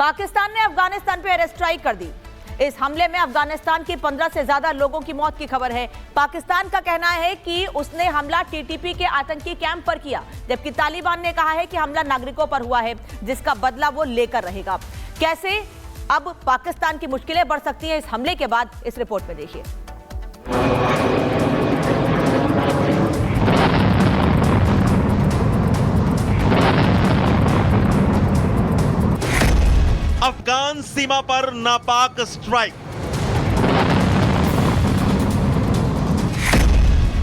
पाकिस्तान ने अफगानिस्तान पर air strike कर दी। इस हमले में अफगानिस्तान की 15 से ज्यादा लोगों की मौत की खबर है। पाकिस्तान का कहना है कि उसने हमला टीटीपी के आतंकी कैंप पर किया, जबकि तालिबान ने कहा है कि हमला नागरिकों पर हुआ है, जिसका बदला वो लेकर रहेगा। कैसे अब पाकिस्तान की मुश्किलें बढ़ सकती हैं इस हमले के बाद, इस रिपोर्ट में देखिए। अफगान सीमा पर नापाक स्ट्राइक,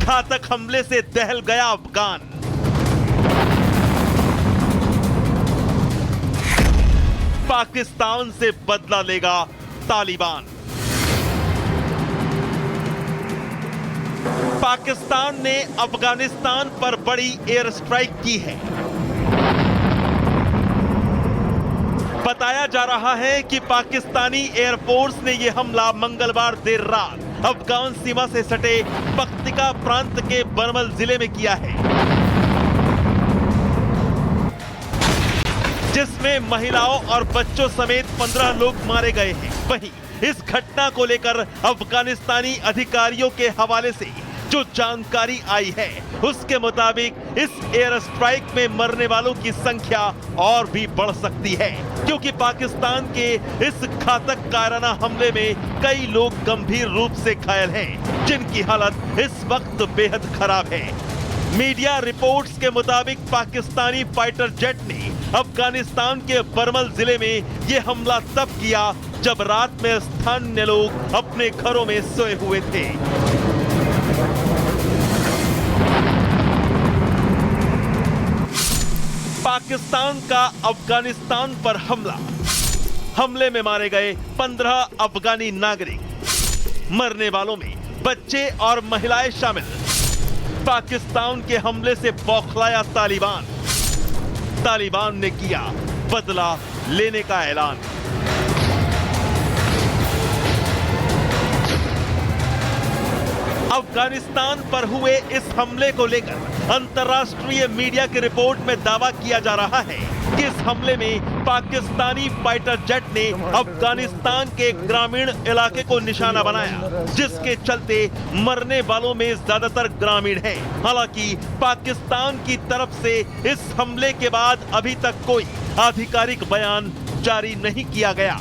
घातक हमले से दहल गया अफगान। पाकिस्तान से बदला लेगा तालिबान। पाकिस्तान ने अफगानिस्तान पर बड़ी एयर स्ट्राइक की है। बताया जा रहा है कि पाकिस्तानी एयरफोर्स ने यह हमला मंगलवार देर रात अफगान सीमा से सटे पख्तिका प्रांत के बरमल जिले में किया है, जिसमें महिलाओं और बच्चों समेत 15 लोग मारे गए हैं। वहीं इस घटना को लेकर अफगानिस्तानी अधिकारियों के हवाले से जो जानकारी आई है, उसके मुताबिक इस एयर स्ट्राइक में मरने वालों की संख्या और भी बढ़ सकती है, क्योंकि पाकिस्तान के इस घातक कायराना हमले में कई लोग गंभीर रूप से घायल हैं, जिनकी हालत इस वक्त बेहद खराब है। मीडिया रिपोर्ट्स के मुताबिक पाकिस्तानी फाइटर जेट ने अफगानिस्तान के बरमल जिले में यह हमला तब किया जब रात में स्थानीय लोग अपने घरों में सोए हुए थे। पाकिस्तान का अफगानिस्तान पर हमले में मारे गए 15 अफगानी नागरिक, मरने वालों में बच्चे और महिलाएं शामिल। पाकिस्तान के हमले से बौखलाया तालिबान ने किया बदला लेने का ऐलान। अफगानिस्तान पर हुए इस हमले को लेकर अंतर्राष्ट्रीय मीडिया की रिपोर्ट में दावा किया जा रहा है कि इस हमले में पाकिस्तानी फाइटर जेट ने अफगानिस्तान के ग्रामीण इलाके को निशाना बनाया, जिसके चलते मरने वालों में ज्यादातर ग्रामीण हैं। हालांकि पाकिस्तान की तरफ से इस हमले के बाद अभी तक कोई आधिकारिक बयान जारी नहीं किया गया,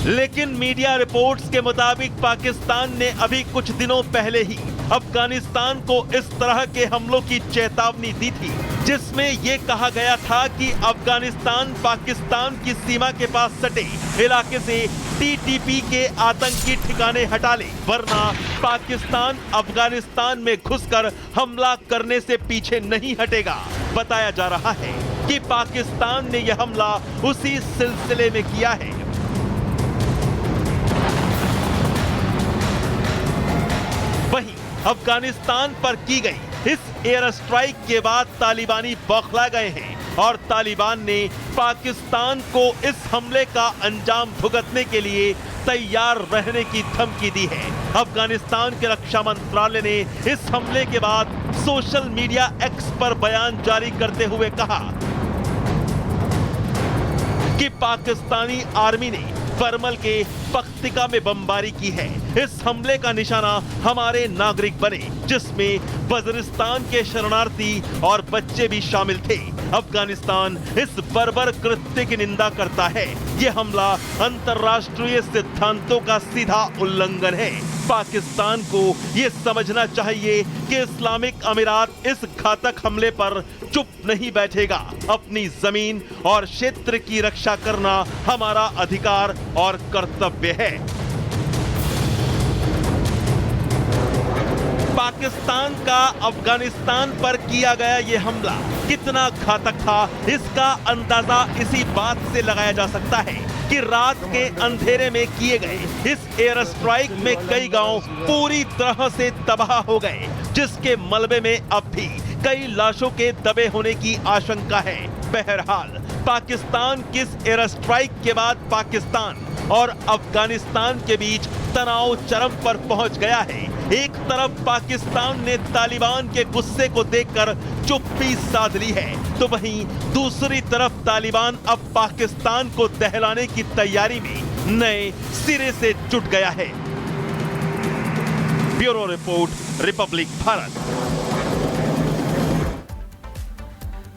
लेकिन मीडिया रिपोर्ट्स के मुताबिक पाकिस्तान ने अभी कुछ दिनों पहले ही अफगानिस्तान को इस तरह के हमलों की चेतावनी दी थी, जिसमें यह कहा गया था कि अफगानिस्तान पाकिस्तान की सीमा के पास सटे इलाके से टीटीपी के आतंकी ठिकाने हटा ले, वरना पाकिस्तान अफगानिस्तान में घुसकर हमला करने से पीछे नहीं हटेगा। बताया जा रहा है कि पाकिस्तान ने यह हमला उसी सिलसिले में किया है। वहीं अफगानिस्तान पर की गई इस एयर स्ट्राइक के बाद तालिबानी बौखला गए हैं और तालिबान ने पाकिस्तान को इस हमले का अंजाम भुगतने के लिए तैयार रहने की धमकी दी है। अफगानिस्तान के रक्षा मंत्रालय ने इस हमले के बाद सोशल मीडिया एक्स पर बयान जारी करते हुए कहा कि पाकिस्तानी आर्मी ने बरमल के पख्तिका में बमबारी की है। इस हमले का निशाना हमारे नागरिक बने, जिसमें वजीरिस्तान के शरणार्थी और बच्चे भी शामिल थे। अफगानिस्तान इस बर्बर कृत्य की निंदा करता है। यह हमला अंतर्राष्ट्रीय सिद्धांतों का सीधा उल्लंघन है। पाकिस्तान को यह समझना चाहिए कि इस्लामिक अमीरात इस घातक हमले पर चुप नहीं बैठेगा। अपनी जमीन और क्षेत्र की रक्षा करना हमारा अधिकार और कर्तव्य है। पाकिस्तान का अफगानिस्तान पर किया गया यह हमला कितना घातक था, इसका अंदाजा इसी बात से लगाया जा सकता है कि रात के अंधेरे में किए गए इस एयर स्ट्राइक में कई गांव पूरी तरह से तबाह हो गए, जिसके मलबे में अब भी कई लाशों के दबे होने की आशंका है। बहरहाल पाकिस्तान किस एयर स्ट्राइक के बाद पाकिस्तान और अफगानिस्तान के बीच तनाव चरम पर पहुंच गया है। एक तरफ पाकिस्तान ने तालिबान के गुस्से को देखकर चुप्पी साध ली है, तो वहीं दूसरी तरफ तालिबान अब पाकिस्तान को दहलाने की तैयारी में नए सिरे से जुट गया है। Bureau report, Republic Bharat.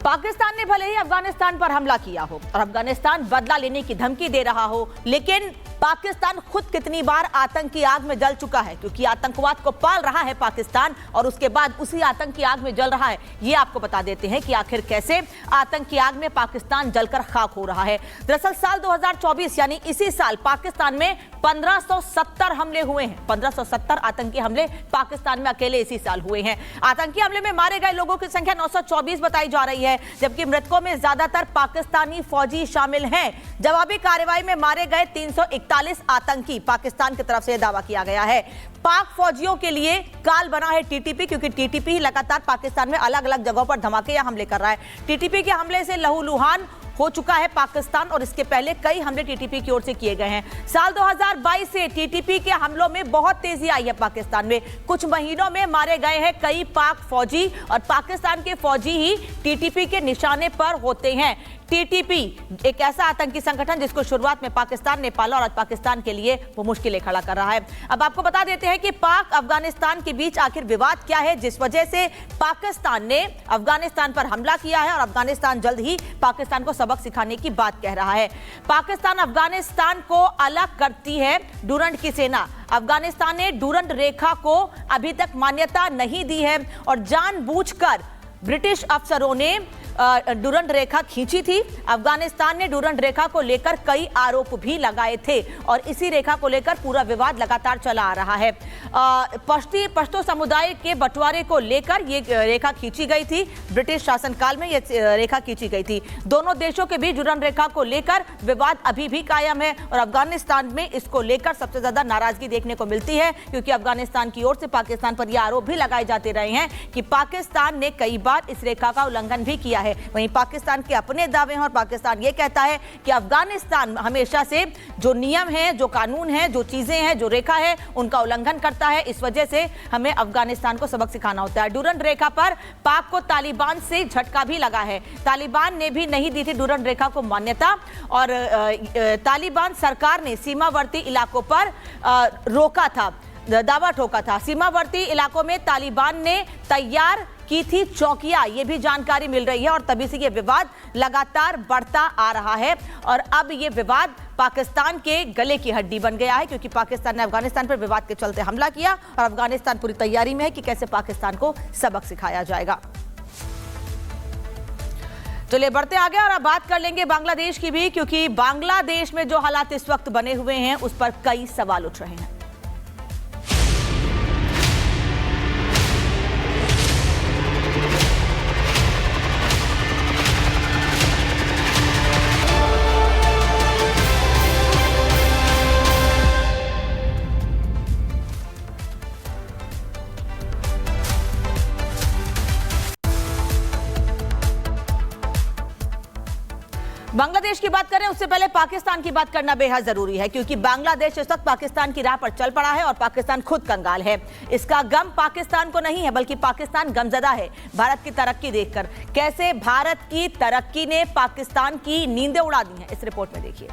Pakistan ने भले ही अफगानिस्तान पर हमला किया हो और अफगानिस्तान बदला लेने की धमकी दे रहा हो, लेकिन पाकिस्तान खुद कितनी बार आतंक की आग में जल चुका है, क्योंकि आतंकवाद को पाल रहा है पाकिस्तान और उसके बाद उसी आतंक की आग में जल रहा है। ये आपको बता देते हैं कि आखिर कैसे आतंक की आग में पाकिस्तान जलकर खाक हो रहा है। दरअसल साल 2024 यानी इसी साल पाकिस्तान में 1570 हमले हुए हैं। 1570 आतंकी हमले पाकिस्तान में अकेले इसी साल हुए हैं। आतंकी हमले में मारे गए लोगों की संख्या 924 बताई जा रही है, जबकि मृतकों में ज्यादातर पाकिस्तानी फौजी शामिल हैं। जवाबी कार्रवाई में मारे गए 341 आतंकी पाकिस्तान की तरफ से दावा किया गया है। पाक फौजियों के लिए काल बना है टीटीपी, क्योंकि टीटीपी लगातार पाकिस्तान में अलग अलग जगहों पर धमाके या हमले कर रहा है। टीटीपी के हमले से लहूलुहान हो चुका है पाकिस्तान और इसके पहले कई हमले टीटीपी की ओर से किए गए हैं। साल 2022 से टीटीपी के हमलों में बहुत तेजी आई है पाकिस्तान में। कुछ महीनों में मारे गए हैं कई पाक फौजी और पाकिस्तान के फौजी ही टीटीपी के निशाने पर होते हैं। टीटीपी एक ऐसा आतंकी संगठन जिसको शुरुआत में पाकिस्तान ने पाला और आज पाकिस्तान के लिए वो मुश्किलें खड़ा कर रहा है। अब आपको बता देते हैं कि पाक अफगानिस्तान के बीच आखिर विवाद क्या है, जिस वजह से पाकिस्तान ने अफगानिस्तान पर हमला किया है और अफगानिस्तान जल्द ही पाकिस्तान को सबक सिखाने की बात कह रहा है। पाकिस्तान अफगानिस्तान को अलग करती है डूरंड की सेना। अफगानिस्तान ने डूरंड रेखा को अभी तक मान्यता नहीं दी है और जानबूझकर ब्रिटिश अफसरों ने डूरंड रेखा खींची थी। अफगानिस्तान ने डूरंड रेखा को लेकर कई आरोप भी लगाए थे और इसी रेखा को लेकर पूरा विवाद लगातार चला आ रहा है। पश्तो समुदाय के बंटवारे को लेकर ये रेखा खींची गई थी। ब्रिटिश शासनकाल में ये रेखा खींची गई थी। दोनों देशों के बीच डूरंड रेखा को लेकर विवाद अभी भी कायम है और अफगानिस्तान में इसको लेकर सबसे ज्यादा नाराजगी देखने को मिलती है, क्योंकि अफगानिस्तान की ओर से पाकिस्तान पर यह आरोप भी लगाए जाते रहे हैं कि पाकिस्तान ने कई बार इस रेखा का उल्लंघन भी किया है। वहीं पाकिस्तान के अपने दावे हैं और पाकिस्तान ये कहता है कि अफगानिस्तान हमेशा से जो नियम है, जो कानून है, जो चीजें हैं, जो रेखा है, उनका उल्लंघन करता है। इस वजह से हमें अफगानिस्तान को सबक सिखाना होता है। डूरंड रेखा पर पाक को तालिबान से झटका भी लगा है। तालिबान ने भी नहीं दी थी डूरंड रेखा को मान्यता और तालिबान सरकार ने सीमावर्ती इलाकों पर रोका था, दावा ठोका था। सीमावर्ती इलाकों में तालिबान ने तैयार की थी चौकियां, ये भी जानकारी मिल रही है और तभी से ये विवाद लगातार बढ़ता आ रहा है और अब ये विवाद पाकिस्तान के गले की हड्डी बन गया है, क्योंकि पाकिस्तान ने अफगानिस्तान पर विवाद के चलते हमला किया और अफगानिस्तान पूरी तैयारी में है कि कैसे पाकिस्तान को सबक सिखाया जाएगा। चलिए बढ़ते आगे और अब बात कर लेंगे बांग्लादेश की भी, क्योंकि बांग्लादेश में जो हालात इस वक्त बने हुए हैं उस पर कई सवाल उठ रहे हैं। बांग्लादेश की बात करें उससे पहले पाकिस्तान की बात करना बेहद जरूरी है, क्योंकि बांग्लादेश इस वक्त पाकिस्तान की राह पर चल पड़ा है और पाकिस्तान खुद कंगाल है। इसका गम पाकिस्तान को नहीं है, बल्कि पाकिस्तान गमजदा है भारत की तरक्की देखकर। कैसे भारत की तरक्की ने पाकिस्तान की नींदें उड़ा दी हैं, इस रिपोर्ट में देखिए।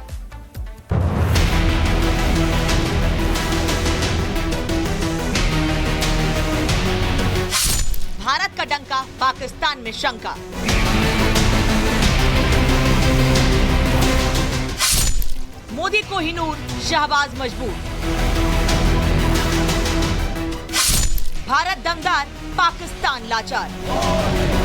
भारत का डंका, पाकिस्तान में शंका। मोदी कोहिनूर, शहबाज मजबूर। भारत दमदार, पाकिस्तान लाचार।